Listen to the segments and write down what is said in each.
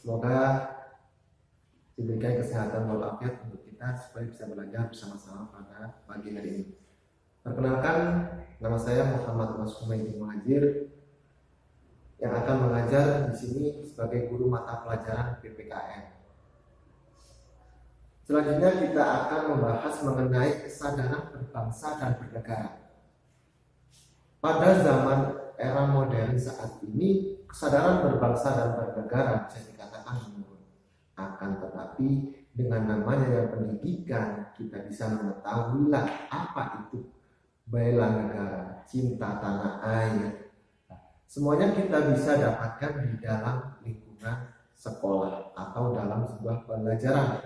Semoga diberikan kesehatan walafiat untuk kita supaya bisa belajar bersama-sama pada pagi hari ini. Perkenalkan, nama saya Muhammad Mas Humaydi Muhajir yang akan mengajar di sini sebagai guru mata pelajaran PPKN. Selanjutnya kita akan membahas mengenai kesadaran berbangsa dan bernegara. Pada zaman era modern saat ini, kesadaran berbangsa dan bernegara bisa dikatakan menurun. Akan tetapi dengan namanya yang pendidikan, kita bisa mengetahuilah apa itu bela negara, cinta tanah air. Semuanya kita bisa dapatkan di dalam lingkungan sekolah atau dalam sebuah pembelajaran.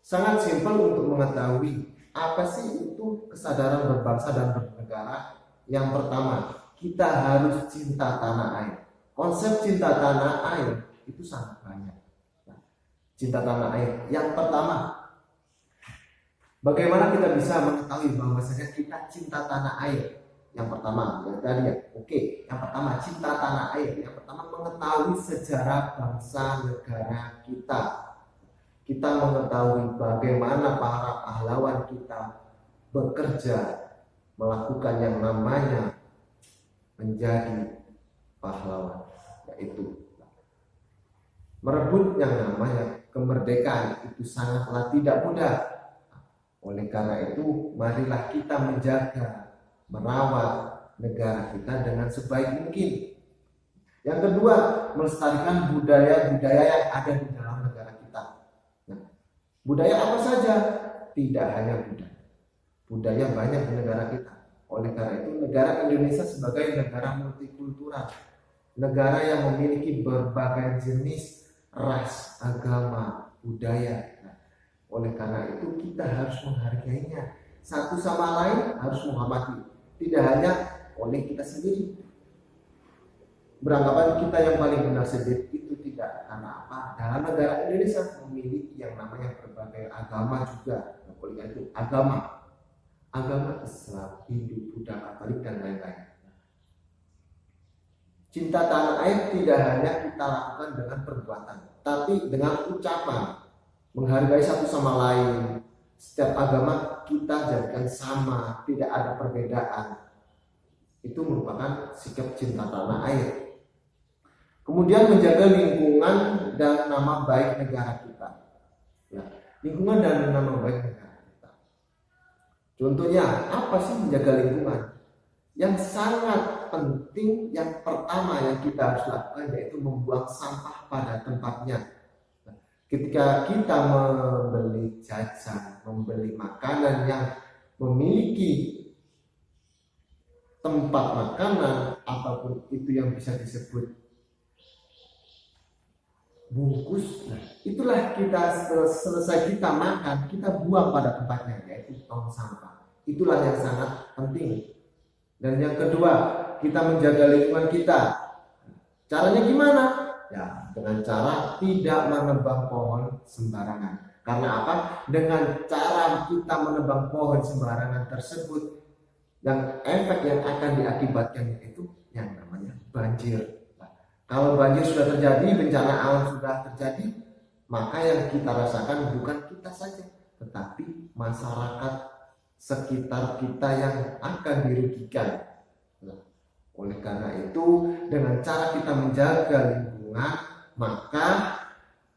Sangat simpel untuk mengetahui apa sih itu kesadaran berbangsa dan bernegara. Yang pertama, kita harus cinta tanah air. Konsep cinta tanah air itu sangat banyak. Cinta tanah air. Yang pertama, bagaimana kita bisa mengetahui bahwasanya kita cinta tanah air? Yang pertama, yang tadi ya. Oke, yang pertama cinta tanah air. Yang pertama mengetahui sejarah bangsa negara kita. Kita mengetahui bagaimana para pahlawan kita bekerja melakukan yang namanya menjadi pahlawan, yaitu merebut yang namanya kemerdekaan itu sangatlah tidak mudah. Oleh karena itu, marilah kita menjaga, merawat negara kita dengan sebaik mungkin. Yang kedua, melestarikan budaya-budaya yang ada di dalam negara kita. Nah, budaya apa saja? Tidak hanya budaya. Budaya banyak di negara kita. Oleh karena itu, negara Indonesia sebagai negara multikultural, negara yang memiliki berbagai jenis ras, agama, budaya. Nah, oleh karena itu kita harus menghargainya. Satu sama lain harus menghormati. Tidak hanya oleh kita sendiri. Beranggapan kita yang paling benar sendiri itu tidak. Karena apa? Dalam negara Indonesia memiliki yang namanya berbagai agama juga. Oleh karena itu agama Islam, Hindu, Buddha, Katolik dan lain-lain. Cinta tanah air tidak hanya kita lakukan dengan perbuatan, tapi dengan ucapan, menghargai satu sama lain. Setiap agama kita jadikan sama, tidak ada perbedaan. Itu merupakan sikap cinta tanah air. Kemudian menjaga lingkungan dan nama baik negara kita. Ya, lingkungan dan nama baik negara kita. Contohnya, apa sih menjaga lingkungan? Yang sangat penting, yang pertama yang kita harus lakukan yaitu membuang sampah pada tempatnya. Ketika kita membeli jajan, membeli makanan yang memiliki tempat makanan, apapun itu yang bisa disebut bungkus, nah, itulah kita selesai kita makan, kita buang pada tempatnya, yaitu tong sampah. Itulah yang sangat penting. Dan yang kedua, kita menjaga lingkungan kita. Caranya gimana? Ya, dengan cara tidak menebang pohon sembarangan. Karena apa? Dengan cara kita menebang pohon sembarangan tersebut, yang efek yang akan diakibatkan itu yang namanya banjir. Nah, kalau banjir sudah terjadi, bencana alam sudah terjadi, maka yang kita rasakan bukan kita saja, tetapi masyarakat sekitar kita yang akan dirugikan. Nah, oleh karena itu, dengan cara kita menjaga lingkungan, maka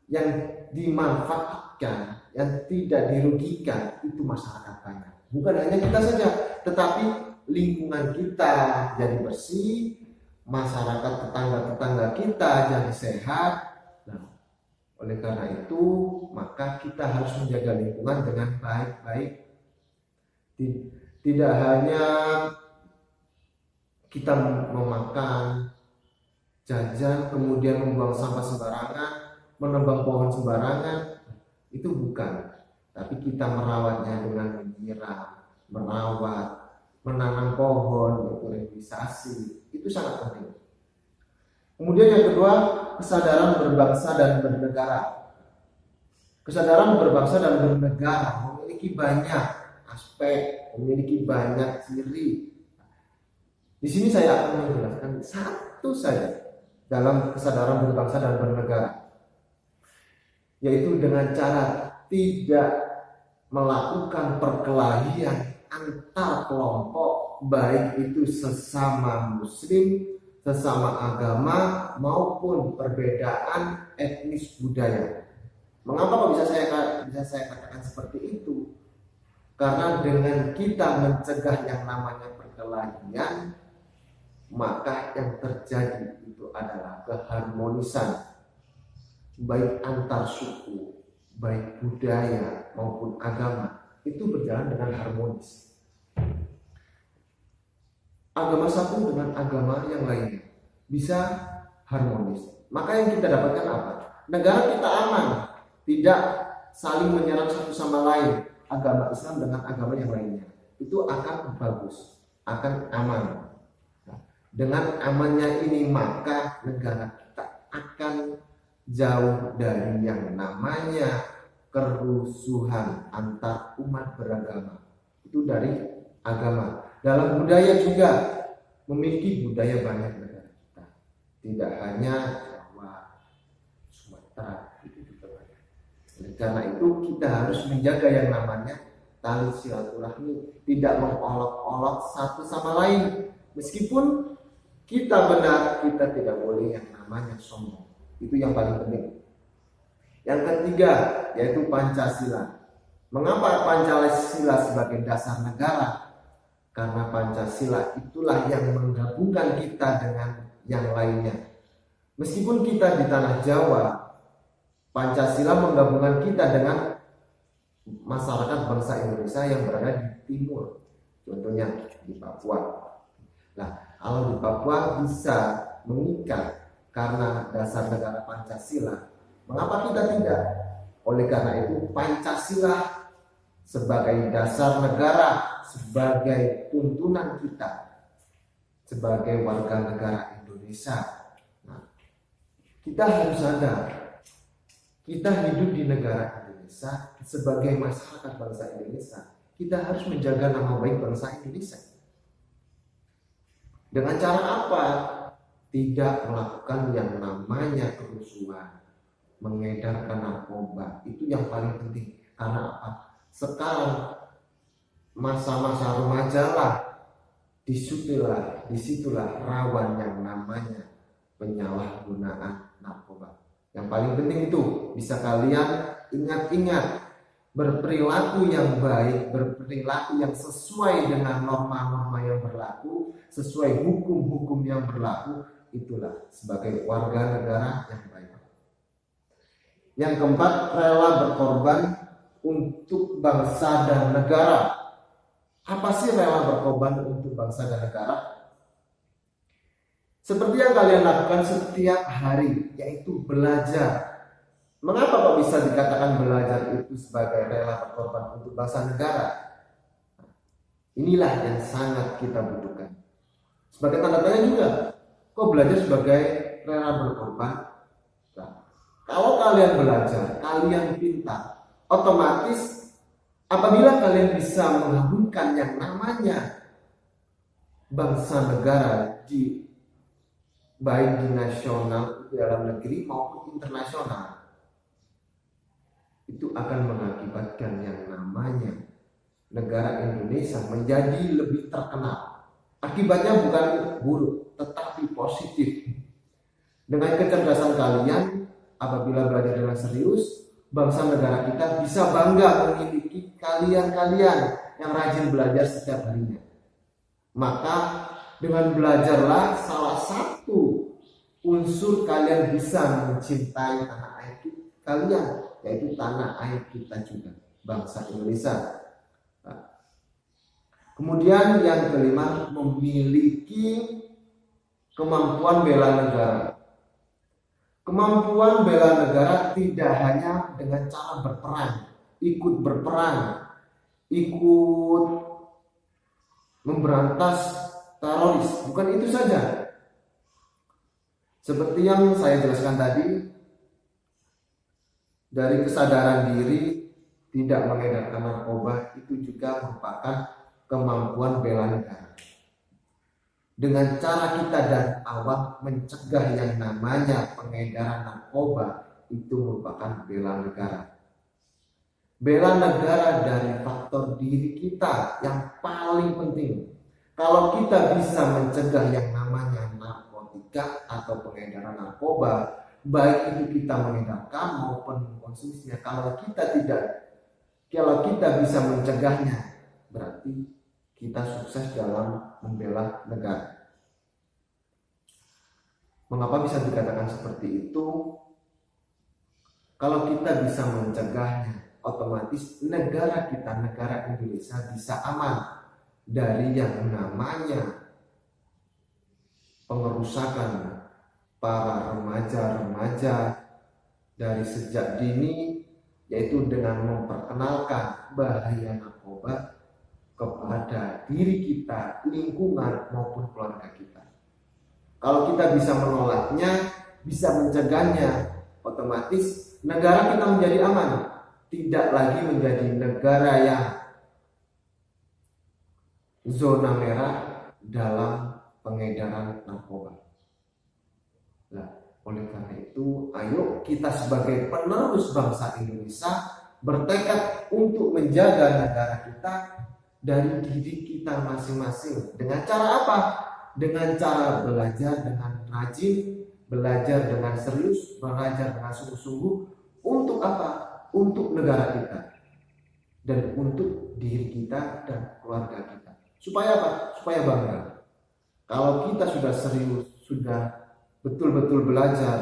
yang dimanfaatkan, yang tidak dirugikan itu masyarakat banyak. Bukan hanya kita saja, tetapi lingkungan kita jadi bersih, masyarakat tetangga-tetangga kita jadi sehat. Nah, oleh karena itu, maka kita harus menjaga lingkungan dengan baik-baik. Tidak hanya kita memakan jajan kemudian membuang sampah sembarangan, menebang pohon sembarangan, itu bukan. Tapi kita merawatnya dengan menyiram, merawat, menanam pohon, berorganisasi, itu sangat penting. Kemudian yang kedua, kesadaran berbangsa dan bernegara. Kesadaran berbangsa dan bernegara memiliki banyak aspek, memiliki banyak ciri. Di sini saya akan menjelaskan satu saja, dalam kesadaran berbangsa dan bernegara, yaitu dengan cara tidak melakukan perkelahian antar kelompok, baik itu sesama muslim, sesama agama, maupun perbedaan etnis budaya. Mengapa kok bisa saya katakan seperti itu? Karena dengan kita mencegah yang namanya perkelahian, maka yang terjadi itu adalah keharmonisan baik antar suku, baik budaya maupun agama, itu berjalan dengan harmonis. Agama satu dengan agama yang lainnya bisa harmonis. Maka yang kita dapatkan apa? Negara kita aman, tidak saling menyerang satu sama lain. Agama Islam dengan agama yang lainnya itu akan bagus, akan aman. Dengan amannya ini maka negara kita akan jauh dari yang namanya kerusuhan antar umat beragama. Itu dari agama. Dalam budaya juga memiliki budaya banyak negara kita. Tidak hanya Jawa, Sumatera, itu juga banyak. Karena itu kita harus menjaga yang namanya tali silaturahmi, tidak mengolok-olok satu sama lain. Meskipun kita benar, kita tidak boleh yang namanya sombong. Itu yang paling penting. Yang ketiga yaitu Pancasila. Mengapa Pancasila sebagai dasar negara? Karena Pancasila itulah yang menggabungkan kita dengan yang lainnya. Meskipun kita di tanah Jawa, Pancasila menggabungkan kita dengan masyarakat bangsa Indonesia yang berada di timur, contohnya di Papua. Nah, kalau di Papua bisa mengikat karena dasar negara Pancasila, mengapa kita tidak? Oleh karena itu Pancasila sebagai dasar negara, sebagai tuntunan kita sebagai warga negara Indonesia. Nah, kita harus sadar, kita hidup di negara Indonesia sebagai masyarakat bangsa Indonesia. Kita harus menjaga nama baik bangsa Indonesia. Dengan cara apa? Tidak melakukan yang namanya kerusuhan, mengedarkan narkoba. Itu yang paling penting. Karena apa? Sekarang masa-masa remaja lah, disitulah rawan yang namanya penyalahgunaan narkoba. Yang paling penting itu bisa kalian ingat-ingat, berperilaku yang baik, berperilaku yang sesuai dengan norma-norma yang berlaku, sesuai hukum-hukum yang berlaku, itulah sebagai warga negara yang baik. Yang keempat, rela berkorban untuk bangsa dan negara. Apa sih rela berkorban untuk bangsa dan negara? Seperti yang kalian lakukan setiap hari, yaitu belajar. Mengapa kok bisa dikatakan belajar itu sebagai rela berkorban untuk bangsa negara? Inilah yang sangat kita butuhkan. Sebagai tanda tanya juga, kok belajar sebagai rela berkorban? Nah, kalau kalian belajar, kalian pintar, otomatis apabila kalian bisa mengagumkan yang namanya bangsa negara baik di nasional, di dalam negeri maupun internasional, itu akan mengakibatkan yang namanya negara Indonesia menjadi lebih terkenal. Akibatnya bukan buruk, tetapi positif. Dengan kecerdasan kalian, apabila belajar dengan serius, bangsa negara kita bisa bangga memiliki kalian-kalian yang rajin belajar setiap harinya. Maka dengan belajarlah salah satu unsur kalian bisa mencintai tanah air kalian, yaitu tanah air kita juga, bangsa Indonesia. Nah, kemudian yang kelima, memiliki kemampuan bela negara. Kemampuan bela negara tidak hanya dengan cara berperang, ikut berperang, ikut memberantas teroris, bukan itu saja. Seperti yang saya jelaskan tadi, dari kesadaran diri tidak mengedarkan narkoba itu juga merupakan kemampuan bela negara. dengan cara kita dari awal mencegah yang namanya pengedaran narkoba, itu merupakan bela negara. Bela negara dari faktor diri kita yang paling penting. Kalau kita bisa mencegah yang namanya narkotika atau pengedaran narkoba, baik itu kita mengedarkan maupun mengkonsumsinya, kalau kita bisa mencegahnya, berarti kita sukses dalam membela negara. Mengapa bisa dikatakan seperti itu? Kalau kita bisa mencegahnya, otomatis negara kita, negara Indonesia bisa aman dari yang namanya pengerusakan para remaja-remaja dari sejak dini, yaitu dengan memperkenalkan bahaya narkoba kepada diri kita, lingkungan maupun keluarga kita. Kalau kita bisa menolaknya, bisa mencegahnya, otomatis negara kita menjadi aman, tidak lagi menjadi negara yang zona merah dalam pengedaran narkoba. Nah, oleh karena itu, ayo kita sebagai penerus bangsa Indonesia bertekad untuk menjaga negara kita dari diri kita masing-masing. Dengan cara apa? Dengan cara belajar dengan rajin, belajar dengan serius, belajar dengan sungguh-sungguh. Untuk apa? Untuk negara kita dan untuk diri kita dan keluarga kita. Supaya apa? Supaya bangga. Kalau kita sudah serius, sudah betul-betul belajar,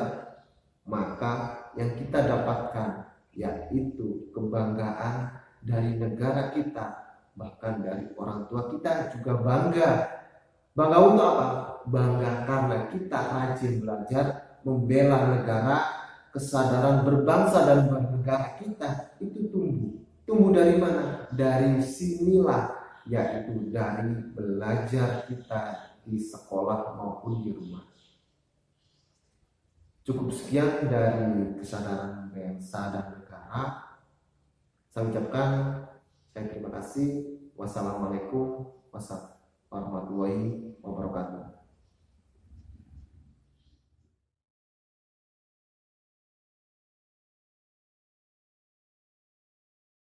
maka yang kita dapatkan yaitu kebanggaan dari negara kita, bahkan dari orang tua kita juga bangga. Bangga untuk apa? Bangga karena kita rajin belajar membela negara, kesadaran berbangsa dan bernegara kita itu tumbuh. Tumbuh dari mana? Dari sinilah, yaitu dari belajar kita di sekolah maupun di rumah. Cukup sekian dari kesadaran bangsa dan negara. Saya ucapkan terima kasih. Wassalamualaikum warahmatullahi wabarakatuh.